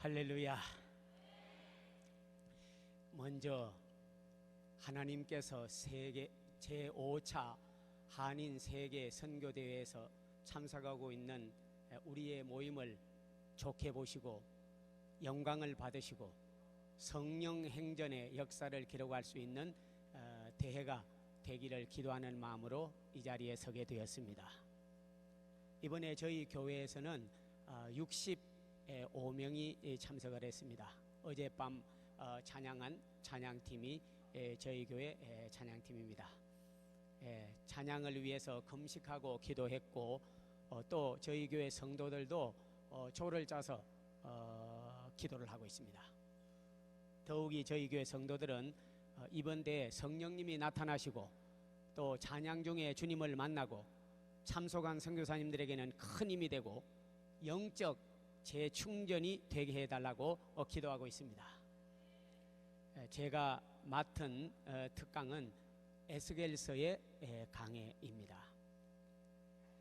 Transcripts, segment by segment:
할렐루야. 먼저 하나님께서 제5차 한인 세계 선교대회에서 참석하고 있는 우리의 모임을 좋게 보시고 영광을 받으시고 성령 행전의 역사를 기록할 수 있는 대회가 되기를 기도하는 마음으로 이 자리에 서게 되었습니다. 이번에 저희 교회에서는 65명이 참석을 했습니다. 어젯밤 찬양한 찬양팀이 저희 교회 찬양팀입니다. 찬양을 위해서 금식하고 기도했고 또 저희 교회 성도들도 조를 짜서 기도를 하고 있습니다. 더욱이 저희 교회 성도들은 이번 대회 성령님이 나타나시고 또 찬양 중에 주님을 만나고 참석한 선교사님들에게는 큰 힘이 되고 영적 재충전이 되게 해달라고 기도하고 있습니다. 제가 맡은 특강은 에스겔서의 강해입니다.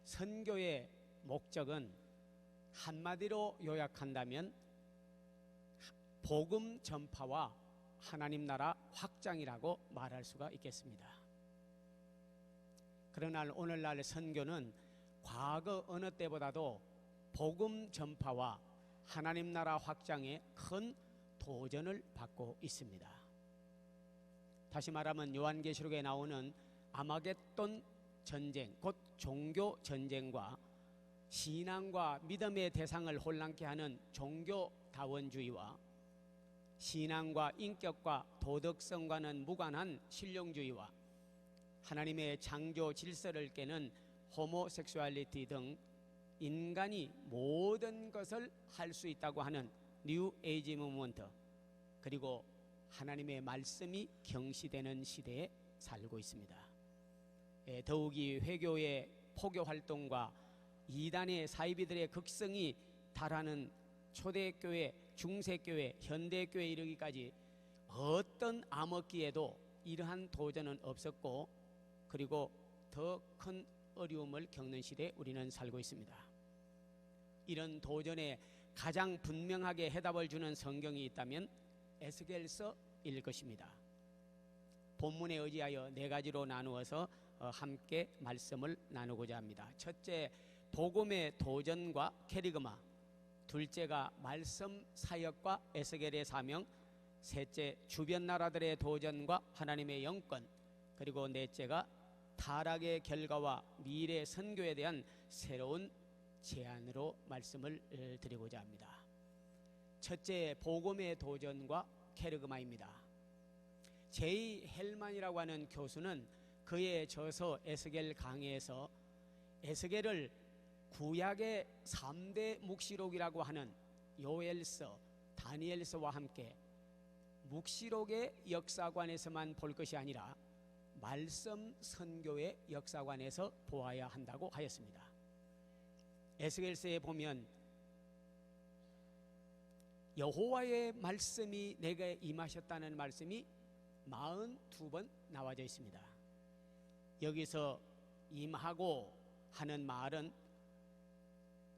선교의 목적은 한마디로 요약한다면 복음 전파와 하나님 나라 확장이라고 말할 수가 있겠습니다. 그러나 오늘날 선교는 과거 어느 때보다도 복음 전파와 하나님 나라 확장에 큰 도전을 받고 있습니다. 다시 말하면 요한계시록에 나오는 아마겟돈 전쟁, 곧 종교 전쟁과 신앙과 믿음의 대상을 혼란케 하는 종교다원주의와 신앙과 인격과 도덕성과는 무관한 실용주의와 하나님의 창조 질서를 깨는 호모섹슈얼리티 등 인간이 모든 것을 할 수 있다고 하는 뉴 에이지 무브먼트, 그리고 하나님의 말씀이 경시되는 시대에 살고 있습니다. 더욱이 회교의 포교 활동과 이단의 사이비들의 극성이 달하는 초대교회, 중세교회, 현대교회에 이르기까지 어떤 암흑기에도 이러한 도전은 없었고, 그리고 더 큰 어려움을 겪는 시대에 우리는 살고 있습니다. 이런 도전에 가장 분명하게 해답을 주는 성경이 있다면 에스겔서일 것입니다. 본문에 의지하여 네 가지로 나누어서 함께 말씀을 나누고자 합니다. 첫째, 복음의 도전과 캐리그마. 둘째가 말씀 사역과 에스겔의 사명. 셋째, 주변 나라들의 도전과 하나님의 영권. 그리고 넷째가 타락의 결과와 미래 선교에 대한 새로운 제안으로 말씀을 드리고자 합니다. 첫째, 복음의 도전과 캐리그마입니다. 제이 헬만이라고 하는 교수는 그의 저서 에스겔 강해에서 에스겔을 구약의 3대 묵시록이라고 하는 요엘서, 다니엘서와 함께 묵시록의 역사관에서만 볼 것이 아니라 말씀 선교의 역사관에서 보아야 한다고 하였습니다. 에스겔서에 보면 여호와의 말씀이 내게 임하셨다는 말씀이 42번 나와져 있습니다. 여기서 임하고 하는 말은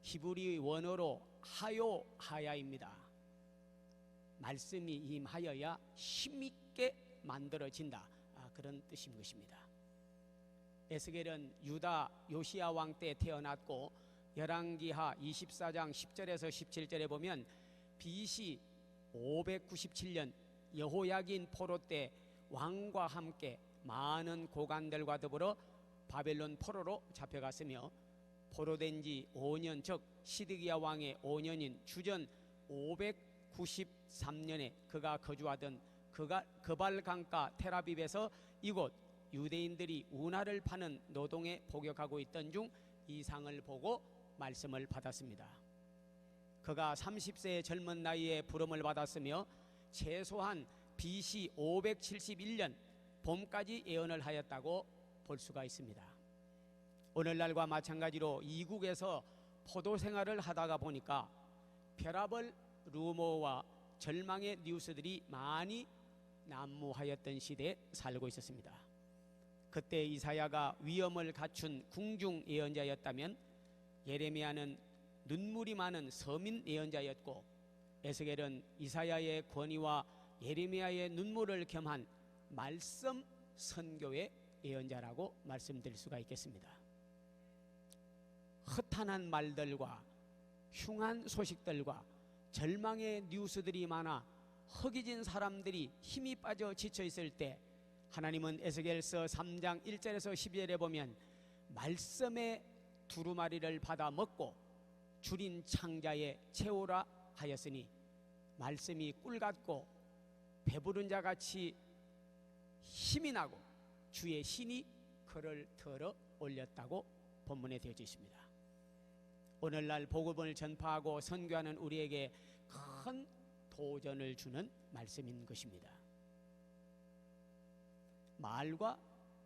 히브리 원어로 하야입니다. 말씀이 임하여야 힘있게 만들어진다, 그런 뜻인 것입니다. 에스겔은 유다 요시야 왕 때 태어났고 열왕기하 24장 10절에서 17절에 보면 BC 597년 여호야긴 포로 때 왕과 함께 많은 고관들과 더불어 바벨론 포로로 잡혀갔으며 포로된 지 5년, 즉 시드기야 왕의 5년인 주전 593년에 그가 거주하던 그발 강가 테라빕에서 이곳 유대인들이 운하를 파는 노동에 복역하고 있던 중 이상을 보고 말씀을 받았습니다. 그가 30세의 젊은 나이에 부름을 받았으며 최소한 BC 571년 봄까지 예언을 하였다고 볼 수가 있습니다. 오늘날과 마찬가지로 이국에서 포도 생활을 하다가 보니까 벼라벌 루머와 절망의 뉴스들이 많이 난무하였던 시대에 살고 있었습니다. 그때 이사야가 위엄을 갖춘 궁중 예언자였다면 예레미야는 눈물이 많은 서민 예언자였고 에스겔은 이사야의 권위와 예레미야의 눈물을 겸한 말씀 선교의 예언자라고 말씀드릴 수가 있겠습니다. 허탄한 말들과 흉한 소식들과 절망의 뉴스들이 많아 허기진 사람들이 힘이 빠져 지쳐 있을 때 하나님은 에스겔서 3장 1절에서 12절에 보면 말씀의 두루마리를 받아 먹고 줄인 창자에 채우라 하였으니 말씀이 꿀 같고 배부른 자 같이 힘이 나고 주의 신이 그를 들어 올렸다고 본문에 되어져 있습니다. 오늘날 복음을 전파하고 선교하는 우리에게 큰 도전을 주는 말씀인 것입니다. 말과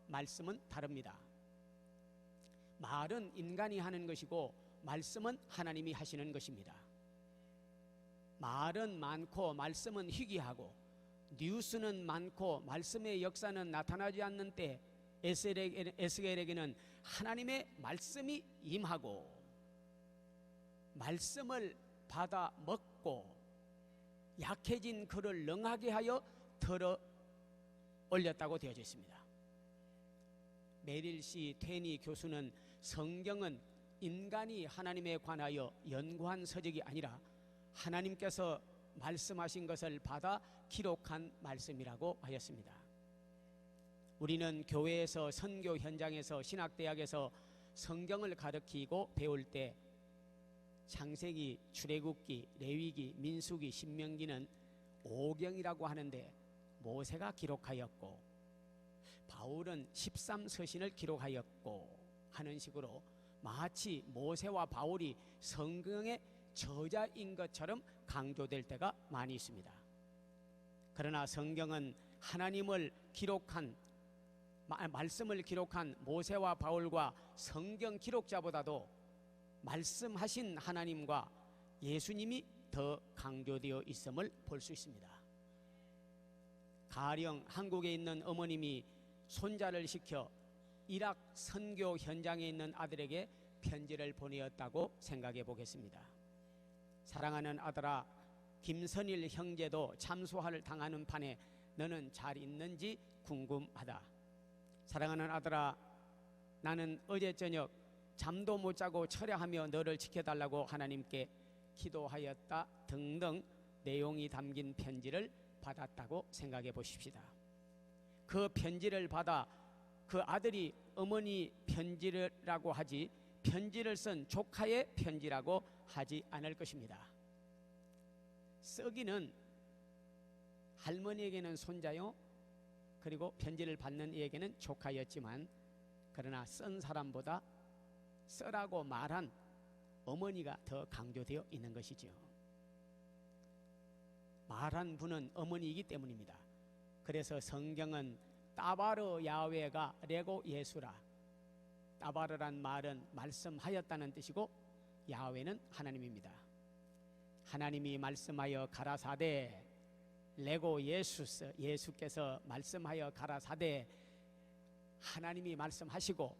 말씀은 다릅니다. 말은 인간이 하는 것이고 말씀은 하나님이 하시는 것입니다. 말은 많고 말씀은 희귀하고 뉴스는 많고 말씀의 역사는 나타나지 않는 때 에스겔에게는 하나님의 말씀이 임하고 말씀을 받아 먹고 약해진 그를 능하게 하여 들어 올렸다고 되어져 있습니다. 메릴 C. 테니 교수는 성경은 인간이 하나님에 관하여 연구한 서적이 아니라 하나님께서 말씀하신 것을 받아 기록한 말씀이라고 하였습니다. 우리는 교회에서 선교 현장에서 신학대학에서 성경을 가르치고 배울 때 창세기, 출애굽기, 레위기, 민수기, 신명기는 오경이라고 하는데 모세가 기록하였고 바울은 13서신을 기록하였고 하는 식으로 마치 모세와 바울이 성경의 저자인 것처럼 강조될 때가 많이 있습니다. 그러나 성경은 하나님을 기록한 말씀을 기록한 모세와 바울과 성경 기록자보다도 말씀하신 하나님과 예수님이 더 강조되어 있음을 볼 수 있습니다. 가령 한국에 있는 어머님이 손자를 시켜 이락 선교 현장에 있는 아들에게 편지를 보내었다고 생각해 보겠습니다. 사랑하는 아들아, 김선일 형제도 참소를 당하는 판에 너는 잘 있는지 궁금하다. 사랑하는 아들아, 나는 어제 저녁 잠도 못 자고 철야하며 너를 지켜달라고 하나님께 기도하였다 등등 내용이 담긴 편지를 받았다고 생각해 보십시다. 그 편지를 받아 그 아들이 어머니 편지라고 하지 편지를 쓴 조카의 편지라고 하지 않을 것입니다. 쓰기는 할머니에게는 손자요, 그리고 편지를 받는 이에게는 조카였지만 그러나 쓴 사람보다 쓰라고 말한 어머니가 더 강조되어 있는 것이죠. 말한 분은 어머니이기 때문입니다. 그래서 성경은 따바르 야훼가 레고 예수라, 따바르란 말은 말씀하였다는 뜻이고 야훼는 하나님입니다. 하나님이 말씀하여 가라사대 레고 예수스, 예수께서 말씀하여 가라사대, 하나님이 말씀하시고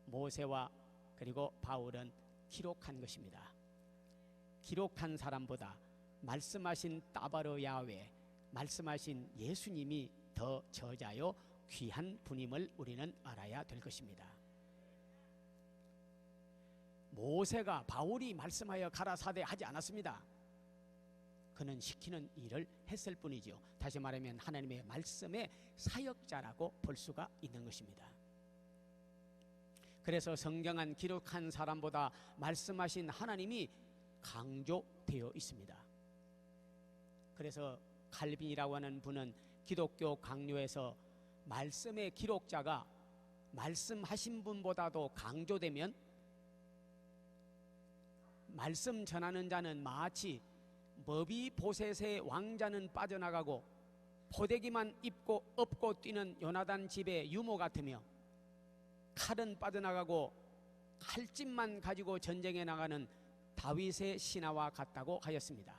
모세와 그리고 바울은 기록한 것입니다. 기록한 사람보다 말씀하신 따바르 야훼, 말씀하신 예수님이 더 저자요 귀한 분임을 우리는 알아야 될 것입니다. 모세가 바울이 말씀하여 가라사대 하지 않았습니다. 그는 시키는 일을 했을 뿐이죠. 다시 말하면 하나님의 말씀의 사역자라고 볼 수가 있는 것입니다. 그래서 성경은 기록한 사람보다 말씀하신 하나님이 강조되어 있습니다. 그래서 칼빈이라고 하는 분은 기독교 강요에서 말씀의 기록자가 말씀하신 분보다도 강조되면 말씀 전하는 자는 마치 머비보셋의 왕자는 빠져나가고 포대기만 입고 업고 뛰는 요나단 집의 유모 같으며 칼은 빠져나가고 칼집만 가지고 전쟁에 나가는 다윗의 신하와 같다고 하였습니다.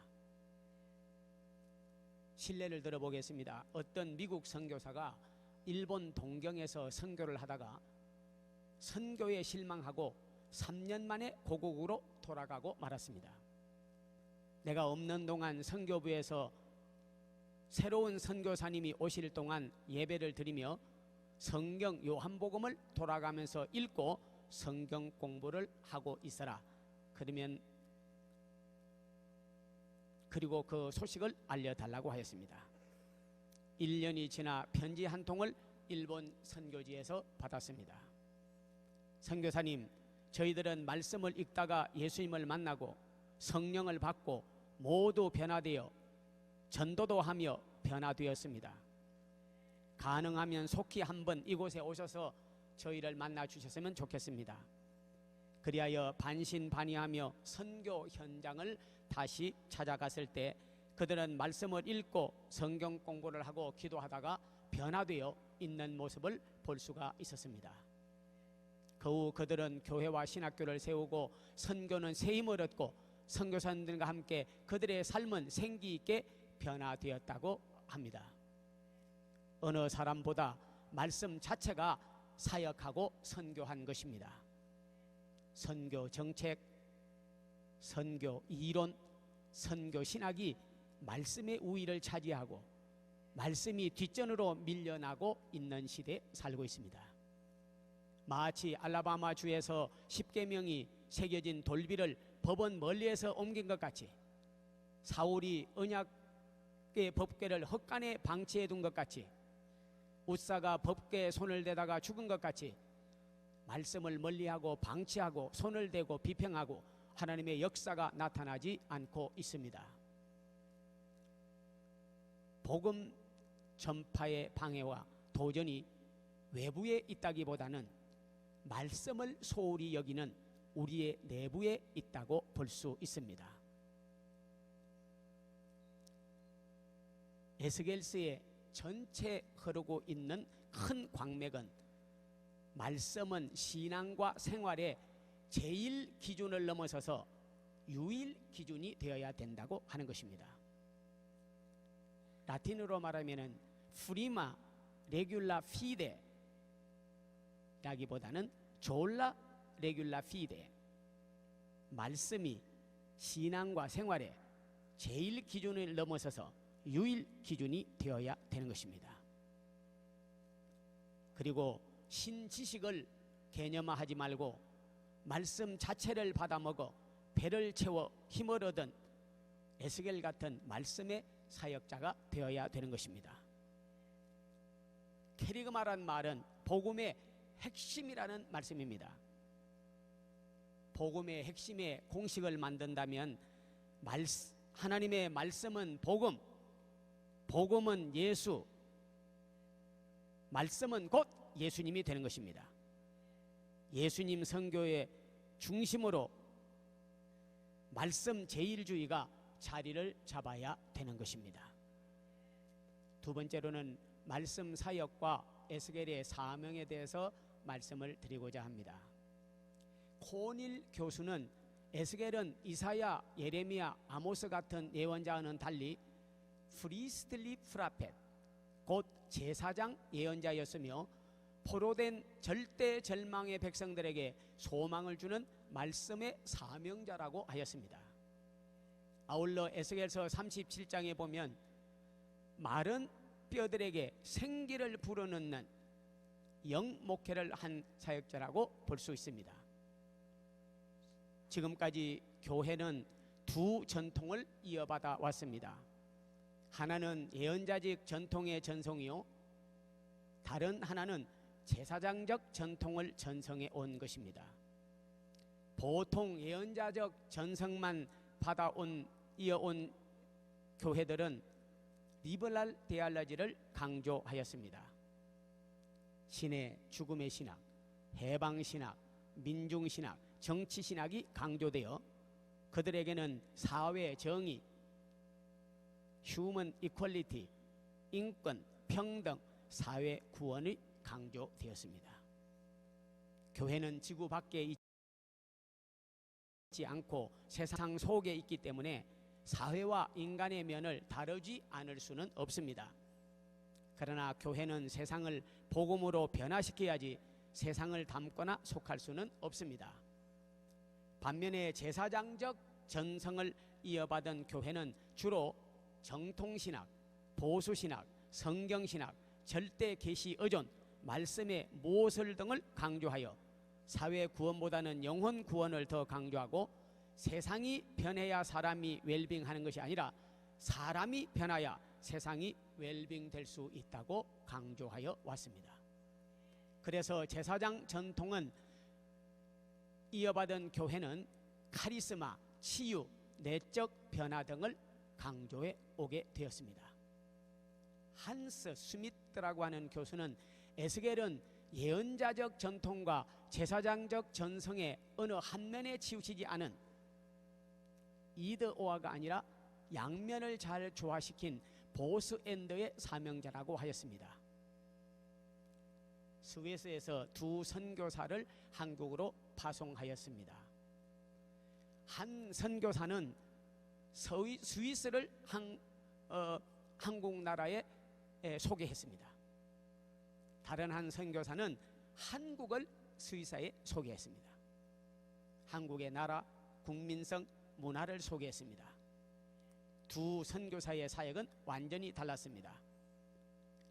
실례를 들어보겠습니다. 어떤 미국 선교사가 일본 동경에서 선교를 하다가 선교에 실망하고 3년 만에 고국으로 돌아가고 말았습니다. 내가 없는 동안 선교부에서 새로운 선교사님이 오실 동안 예배를 드리며 성경 요한복음을 돌아가면서 읽고 성경 공부를 하고 있어라. 그리고 그 소식을 알려달라고 하였습니다. 1년이 지나 편지 한 통을 일본 선교지에서 받았습니다. 선교사님, 저희들은 말씀을 읽다가 예수님을 만나고 성령을 받고 모두 변화되어 전도도 하며 변화되었습니다. 가능하면 속히 한번 이곳에 오셔서 저희를 만나 주셨으면 좋겠습니다. 그리하여 반신반의하며 선교 현장을 다시 찾아갔을 때 그들은 말씀을 읽고 성경 공부를 하고 기도하다가 변화되어 있는 모습을 볼 수가 있었습니다. 그 후 그들은 교회와 신학교를 세우고 선교는 새 힘을 얻고 선교사님들과 함께 그들의 삶은 생기 있게 변화되었다고 합니다. 어느 사람보다 말씀 자체가 사역하고 선교한 것입니다. 선교 정책, 선교 이론, 선교 신학이 말씀의 우위를 차지하고 말씀이 뒷전으로 밀려나고 있는 시대에 살고 있습니다. 마치 알라바마 주에서 십계명이 새겨진 돌비를 법원 멀리에서 옮긴 것 같이, 사울이 언약의 법궤를 헛간에 방치해 둔 것 같이, 웃사가 법궤에 손을 대다가 죽은 것 같이 말씀을 멀리하고 방치하고 손을 대고 비평하고 하나님의 역사가 나타나지 않고 있습니다. 복음 전파의 방해와 도전이 외부에 있다기보다는 말씀을 소홀히 여기는 우리의 내부에 있다고 볼 수 있습니다. 에스겔서의 전체 흐르고 있는 큰 광맥은 말씀은 신앙과 생활의 제일 기준을 넘어서서 유일 기준이 되어야 된다고 하는 것입니다. 라틴어로 말하면은 프리마 레귤라 피데 라기보다는 졸라 레귤라 피데, 말씀이 신앙과 생활의 제일 기준을 넘어서서 유일 기준이 되어야 되는 것입니다. 그리고 신지식을 개념화하지 말고 말씀 자체를 받아먹어 배를 채워 힘을 얻은 에스겔 같은 말씀의 사역자가 되어야 되는 것입니다. 캐리그마란 말은 복음의 핵심이라는 말씀입니다. 복음의 핵심의 공식을 만든다면 하나님의 말씀은 복음, 복음은 예수, 말씀은 곧 예수님이 되는 것입니다. 예수님 선교의 중심으로 말씀 제일주의가 자리를 잡아야 되는 것입니다. 두 번째로는 말씀 사역과 에스겔의 사명에 대해서 말씀을 드리고자 합니다. 코닐 교수는 에스겔은 이사야, 예레미야, 아모스 같은 예언자와는 달리 프리스틀리 프라펫, 곧 제사장 예언자였으며 포로된 절대 절망의 백성들에게 소망을 주는 말씀의 사명자라고 하였습니다. 아울러 에스겔서 37장에 보면 마른 뼈들에게 생기를 불어넣는 영목회를 한 사역자라고 볼 수 있습니다. 지금까지 교회는 두 전통을 이어받아 왔습니다. 하나는 예언자직 전통의 전송이요, 다른 하나는 제사장적 전통을 전성해 온 것입니다. 보통 예언자적 전성만 이어온 교회들은 리버럴 데알러지를 강조하였습니다. 신의 죽음의 신학, 해방신학, 민중신학, 정치신학이 강조되어 그들에게는 사회 정의, 휴먼 이퀄리티, 인권, 평등, 사회 구원이 강조되었습니다. 교회는 지구 밖에 있지 않고 세상 속에 있기 때문에 사회와 인간의 면을 다루지 않을 수는 없습니다. 그러나 교회는 세상을 복음으로 변화시켜야지 세상을 담거나 속할 수는 없습니다. 반면에 제사장적 전성을 이어받은 교회는 주로 정통신학, 보수신학, 성경신학, 절대계시 의존, 말씀의 모설 등을 강조하여 사회 구원보다는 영혼 구원을 더 강조하고, 세상이 변해야 사람이 웰빙하는 것이 아니라 사람이 변해야 세상이 웰빙될 수 있다고 강조하여 왔습니다. 그래서 제사장 전통은 이어받은 교회는 카리스마, 치유, 내적 변화 등을 강조해 오게 되었습니다. 한스 스미트라고 하는 교수는 에스겔은 예언자적 전통과 제사장적 전성의 어느 한 면에 치우치지 않은 이드오아가 아니라 양면을 잘 조화시킨 보스엔더의 사명자라고 하였습니다. 스위스에서 두 선교사를 한국으로 파송하였습니다. 한 선교사는 스위스를 한국 나라에 소개했습니다. 다른 한 선교사는 한국을 스위스에 소개했습니다. 한국의 나라, 국민성, 문화를 소개했습니다. 두 선교사의 사역은 완전히 달랐습니다.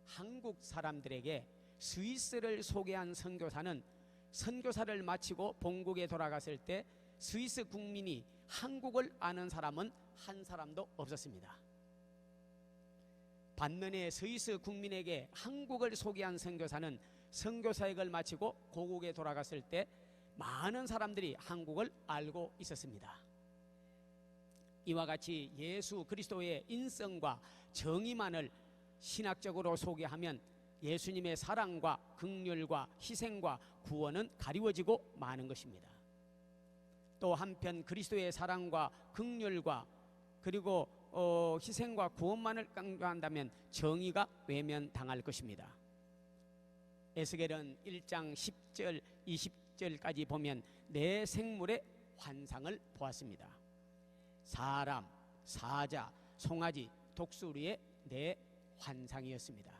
한국 사람들에게 스위스를 소개한 선교사는 선교사를 마치고 본국에 돌아갔을 때 스위스 국민이 한국을 아는 사람은 한 사람도 없었습니다. 반면에 스위스 국민에게 한국을 소개한 선교사는 선교사역을 마치고 고국에 돌아갔을 때 많은 사람들이 한국을 알고 있었습니다. 이와 같이 예수 그리스도의 인성과 정의만을 신학적으로 소개하면 예수님의 사랑과 긍휼과 희생과 구원은 가리워지고 마는 것입니다. 또 한편 그리스도의 사랑과 긍휼과 그리고 희생과 구원만을 강조한다면 정의가 외면당할 것입니다. 에스겔은 1장 10절 20절까지 보면 네 생물의 환상을 보았습니다. 사람, 사자, 송아지, 독수리의 네 환상이었습니다.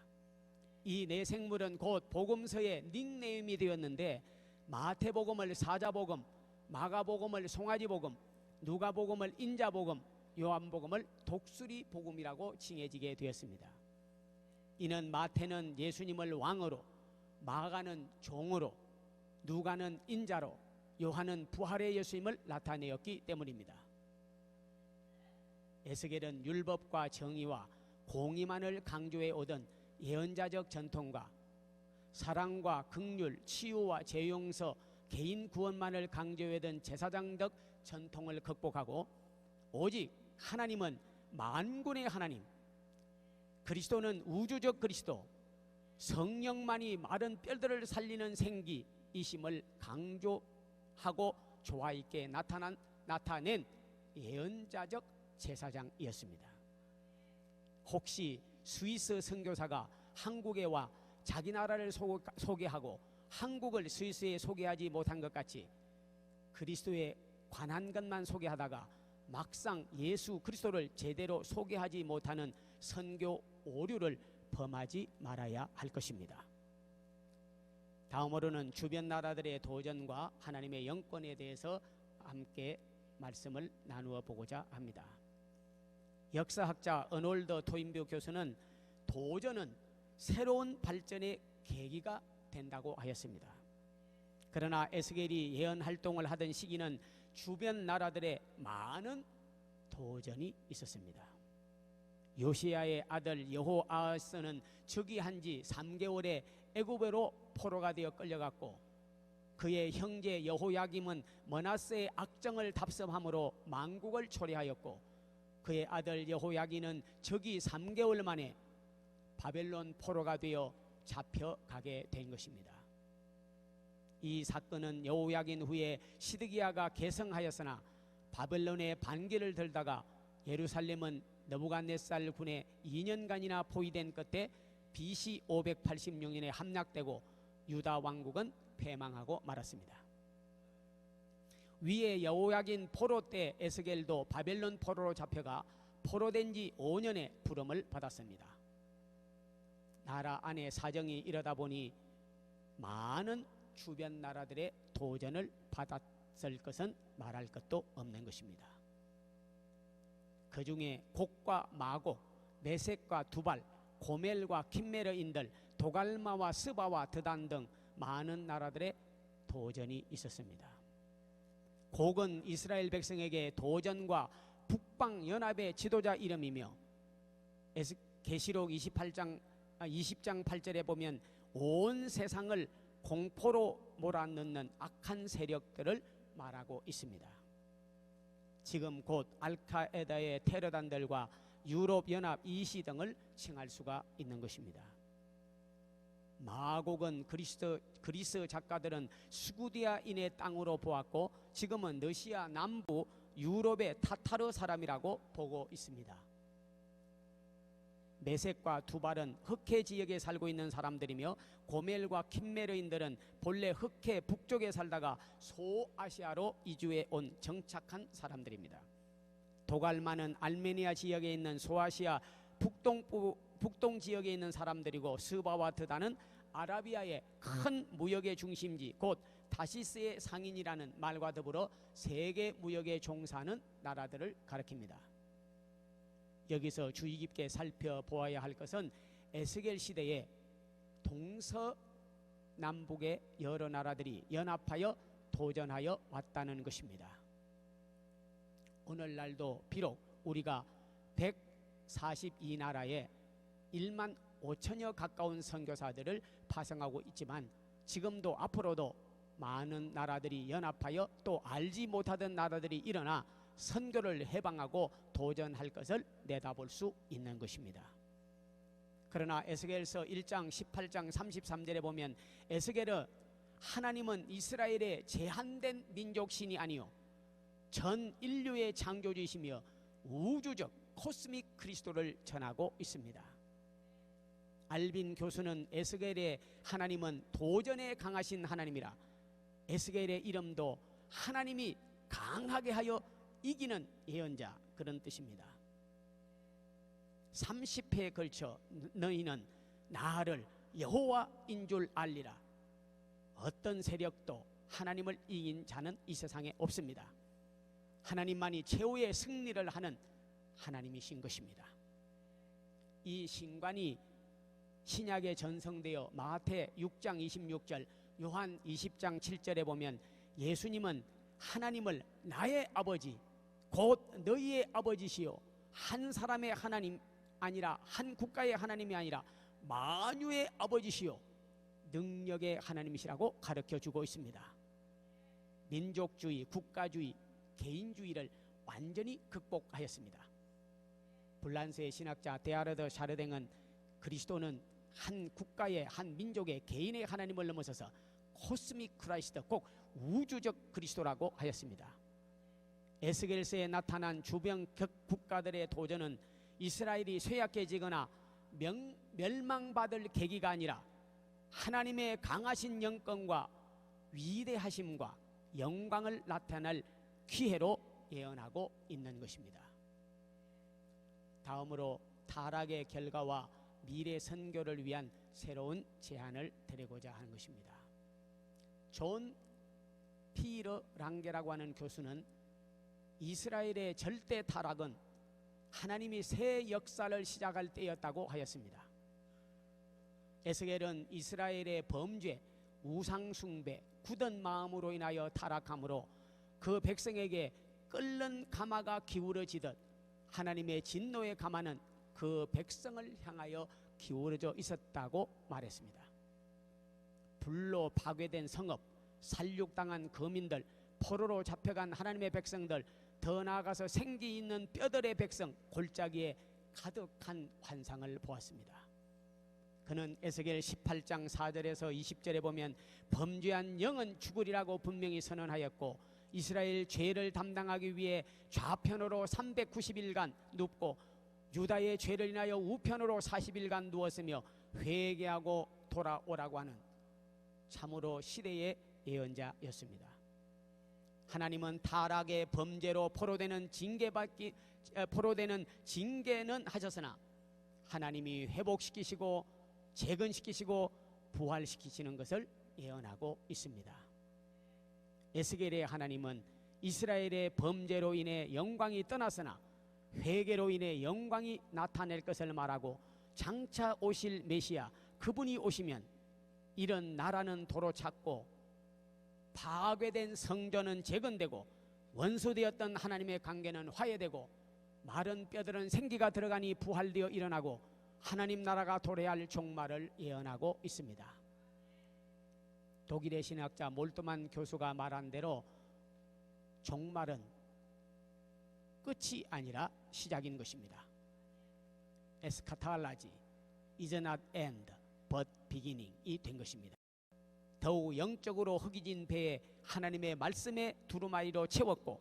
이 네 생물은 곧 복음서의 닉네임이 되었는데, 마태복음을 사자복음, 마가복음을 송아지복음, 누가복음을 인자복음, 요한복음을 독수리복음이라고 칭해지게 되었습니다. 이는 마태는 예수님을 왕으로, 마가는 종으로, 누가는 인자로, 요한은 부활의 예수님을 나타내었기 때문입니다. 에스겔은 율법과 정의와 공의만을 강조해 오던 예언자적 전통과 사랑과 긍휼, 치유와 재용서, 개인 구원만을 강조하던 제사장적 전통을 극복하고 오직 하나님은 만군의 하나님, 그리스도는 우주적 그리스도, 성령만이 마른 뼈들을 살리는 생기이심을 강조하고 조화 있게 나타낸 예언자적 제사장이었습니다. 혹시 스위스 선교사가 한국에 와 자기 나라를 소개하고 한국을 스위스에 소개하지 못한 것 같이 그리스도에 관한 것만 소개하다가 막상 예수 그리스도를 제대로 소개하지 못하는 선교 오류를 범하지 말아야 할 것입니다. 다음으로는 주변 나라들의 도전과 하나님의 영권에 대해서 함께 말씀을 나누어 보고자 합니다. 역사학자 어놀드 토인뷰 교수는 도전은 새로운 발전의 계기가 된다고 하였습니다. 그러나 에스겔이 예언 활동을 하던 시기는 주변 나라들의 많은 도전이 있었습니다. 요시야의 아들 여호아하스는 즉위한 지 3개월에 애굽으로 포로가 되어 끌려갔고, 그의 형제 여호야김은 므낫세의 악정을 답습함으로 만국을 초래하였고, 그의 아들 여호야긴은 즉위 3개월 만에 바벨론 포로가 되어 잡혀가게 된 것입니다. 이 사건은 여호야긴 후에 시드기야가 계승하였으나 바벨론의 반기를 들다가 예루살렘은 느부갓네살 군에 2년간이나 포위된 끝에 BC 586년에 함락되고 유다 왕국은 패망하고 말았습니다. 위에 여호야긴 포로 때 에스겔도 바벨론 포로로 잡혀가 포로된 지 5년의 부름을 받았습니다. 나라 안에 사정이 이러다 보니 많은 주변 나라들의 도전을 받았을 것은 말할 것도 없는 것입니다. 그 중에 곡과 마곡, 메섹과 두발, 고멜과 킴메르인들, 도갈마와 스바와 드단 등 많은 나라들의 도전이 있었습니다. 곡은 이스라엘 백성에게 도전과 북방 연합의 지도자 이름이며 계시록 20장 8절에 보면 온 세상을 공포로 몰아넣는 악한 세력들을 말하고 있습니다. 지금 곧 알카에다의 테러단들과 유럽연합 이시 등을 칭할 수가 있는 것입니다. 마곡은 그리스 작가들은 스구디아인의 땅으로 보았고 지금은 러시아 남부 유럽의 타타르 사람이라고 보고 있습니다. 메섹과 두발은 흑해 지역에 살고 있는 사람들이며 고멜과 킴메르인들은 본래 흑해 북쪽에 살다가 소아시아로 이주해 온 정착한 사람들입니다. 도갈마는 알메니아 지역에 있는 소아시아 북동 지역에 있는 사람들이고 스바와 드다는 아라비아의 큰 무역의 중심지 곧 다시스의 상인이라는 말과 더불어 세계 무역에 종사하는 나라들을 가리킵니다. 여기서 주의 깊게 살펴보아야 할 것은 에스겔 시대에 동서남북의 여러 나라들이 연합하여 도전하여 왔다는 것입니다. 오늘날도 비록 우리가 142나라에 1만 5천여 가까운 선교사들을 파송하고 있지만 지금도 앞으로도 많은 나라들이 연합하여 또 알지 못하던 나라들이 일어나 선교를 해방하고 도전할 것을 내다볼 수 있는 것입니다. 그러나 에스겔서 1장 18장 33절에 보면 에스겔은 하나님은 이스라엘의 제한된 민족신이 아니요 전 인류의 창조주이시며 우주적 코스믹 그리스도를 전하고 있습니다. 알빈 교수는 에스겔의 하나님은 도전에 강하신 하나님이라 에스겔의 이름도 하나님이 강하게 하여 이기는 예언자 그런 뜻입니다. 30회에 걸쳐 너희는 나를 여호와인 줄 알리라. 어떤 세력도 하나님을 이긴 자는 이 세상에 없습니다. 하나님만이 최후의 승리를 하는 하나님이신 것입니다. 이 신관이 신약에 전성되어 마태 6장 26절 요한 20장 7절에 보면 예수님은 하나님을 나의 아버지 곧 너희의 아버지시요 한 사람의 하나님 아니라 한 국가의 하나님이 아니라 만유의 아버지시요 능력의 하나님이시라고 가르쳐주고 있습니다. 민족주의, 국가주의, 개인주의를 완전히 극복하였습니다. 불란스의 신학자 데아르드 샤르댕은 그리스도는 한 국가의 한 민족의 개인의 하나님을 넘어서서 코스믹 크라이스트 꼭 우주적 그리스도라고 하였습니다. 에스겔서에 나타난 주변 국가들의 도전은 이스라엘이 쇠약해지거나 멸망받을 계기가 아니라 하나님의 강하신 영권과 위대하심과 영광을 나타낼 기회로 예언하고 있는 것입니다. 다음으로 타락의 결과와 미래 선교를 위한 새로운 제안을 드리고자 하는 것입니다. 존 피러 랑게라고 하는 교수는 이스라엘의 절대 타락은 하나님이 새 역사를 시작할 때였다고 하였습니다. 에스겔은 이스라엘의 범죄, 우상숭배, 굳은 마음으로 인하여 타락함으로 그 백성에게 끓는 가마가 기울어지듯 하나님의 진노의 가마는 그 백성을 향하여 기울어져 있었다고 말했습니다. 불로 파괴된 성읍, 살육당한 거민들, 포로로 잡혀간 하나님의 백성들, 더 나아가서 생기 있는 뼈들의 백성, 골짜기에 가득한 환상을 보았습니다. 그는 에스겔 18장 4절에서 20절에 보면 범죄한 영은 죽으리라고 분명히 선언하였고 이스라엘 죄를 담당하기 위해 좌편으로 390일간 눕고 유다의 죄를 인하여 우편으로 40일간 누웠으며 회개하고 돌아오라고 하는 참으로 시대의 예언자였습니다. 하나님은 타락의 범죄로 포로되는 징계는 하셨으나 하나님이 회복시키시고 재건시키시고 부활시키시는 것을 예언하고 있습니다. 에스겔의 하나님은 이스라엘의 범죄로 인해 영광이 떠났으나 회개로 인해 영광이 나타낼 것을 말하고 장차 오실 메시아 그분이 오시면 이런 나라는 도로 찾고 파괴된 성전은 재건되고 원수되었던 하나님의 관계는 화해되고 마른 뼈들은 생기가 들어가니 부활되어 일어나고 하나님 나라가 도래할 종말을 예언하고 있습니다. 독일의 신학자 몰트만 교수가 말한 대로 종말은 끝이 아니라 시작인 것입니다. 에스카탈라지 is not end but beginning이 된 것입니다. 더욱 영적으로 허기진 배에 하나님의 말씀의 두루마리로 채웠고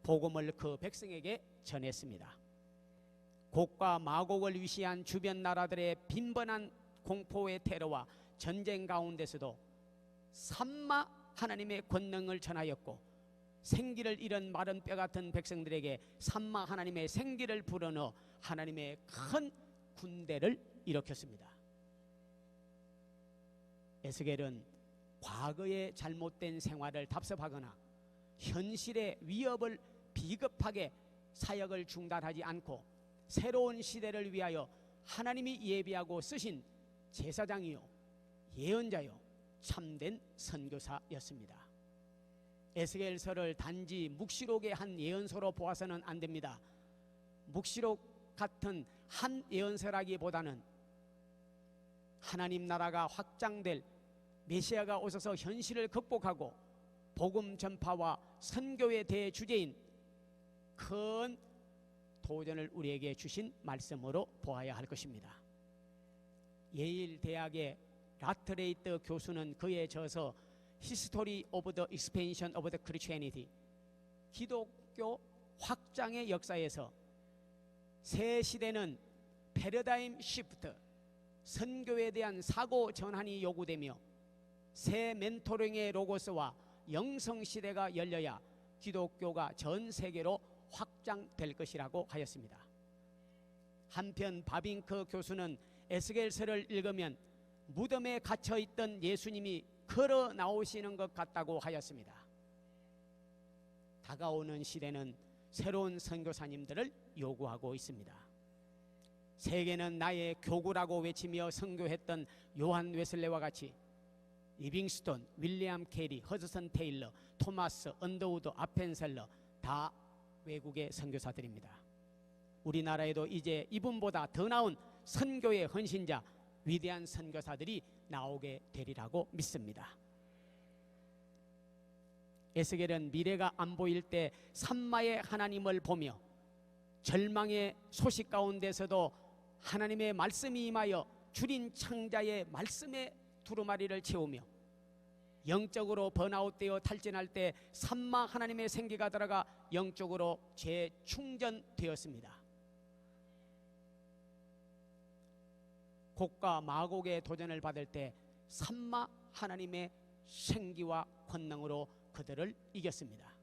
복음을 그 백성에게 전했습니다. 곡과 마곡을 위시한 주변 나라들의 빈번한 공포의 테러와 전쟁 가운데서도 삼마 하나님의 권능을 전하였고 생기를 잃은 마른 뼈 같은 백성들에게 삼마 하나님의 생기를 불어넣어 하나님의 큰 군대를 일으켰습니다. 에스겔은 과거의 잘못된 생활을 답습하거나 현실의 위협을 비겁하게 사역을 중단하지 않고 새로운 시대를 위하여 하나님이 예비하고 쓰신 제사장이요 예언자요 참된 선교사였습니다. 에스겔서를 단지 묵시록의 한 예언서로 보아서는 안 됩니다. 묵시록 같은 한 예언서라기보다는 하나님 나라가 확장될 메시아가 오셔서 현실을 극복하고 복음 전파와 선교의 대주제인 큰 도전을 우리에게 주신 말씀으로 보아야 할 것입니다. 예일 대학의 라트레이트 교수는 그에 져서 History of the Expansion of the Christianity 기독교 확장의 역사에서 새 시대는 패러다임 시프트 선교에 대한 사고 전환이 요구되며 새 멘토링의 로고스와 영성 시대가 열려야 기독교가 전 세계로 확장될 것이라고 하였습니다. 한편 바빙크 교수는 에스겔서를 읽으면 무덤에 갇혀있던 예수님이 걸어 나오시는 것 같다고 하였습니다. 다가오는 시대는 새로운 선교사님들을 요구하고 있습니다. 세계는 나의 교구라고 외치며 선교했던 요한 웨슬레와 같이 리빙스톤, 윌리엄 캐리, 허드슨 테일러, 토마스, 언더우드, 아펜셀러 다 외국의 선교사들입니다. 우리나라에도 이제 이분보다 더 나은 선교의 헌신자 위대한 선교사들이 나오게 되리라고 믿습니다. 에스겔은 미래가 안 보일 때 삼마의 하나님을 보며 절망의 소식 가운데서도 하나님의 말씀이 임하여 주린 창자의 말씀의 두루마리를 채우며 영적으로 번아웃되어 탈진할 때 삼마 하나님의 생기가 들어가 영적으로 재충전되었습니다. 곡과 마곡의 도전을 받을 때 삼마 하나님의 생기와 권능으로 그들을 이겼습니다.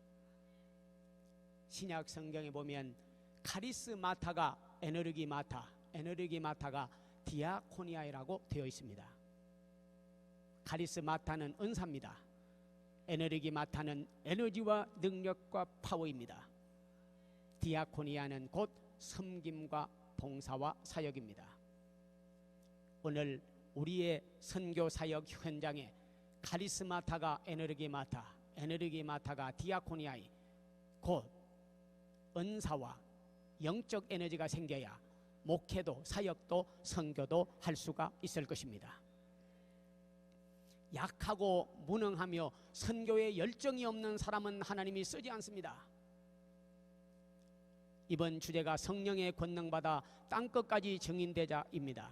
신약 성경에 보면 카리스마타가 에너르기마타가 디아코니아라고 되어 있습니다. 카리스마타는 은사입니다. 에너르기마타는 에너지와 능력과 파워입니다. 디아코니아는 곧 섬김과 봉사와 사역입니다. 오늘 우리의 선교 사역 현장에 카리스마타가 에너르기마타가 디아코니아이 곧 은사와 영적 에너지가 생겨야 목회도 사역도 선교도 할 수가 있을 것입니다. 약하고 무능하며 선교에 열정이 없는 사람은 하나님이 쓰지 않습니다. 이번 주제가 성령의 권능받아 땅끝까지 증인되자입니다.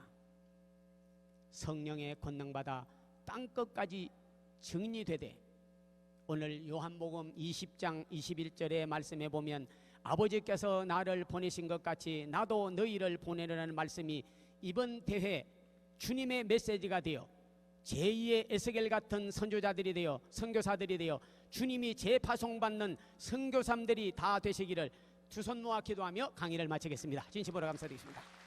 성령의 권능받아 땅끝까지 증인이 되되 오늘 요한복음 20장 21절의 말씀에 보면 아버지께서 나를 보내신 것 같이 나도 너희를 보내려는 말씀이 이번 대회 주님의 메시지가 되어 제2의 에스겔 같은 선교자들이 되어 선교사들이 되어 주님이 재파송받는 선교사들이 다 되시기를 두 손 모아 기도하며 강의를 마치겠습니다. 진심으로 감사드리겠습니다.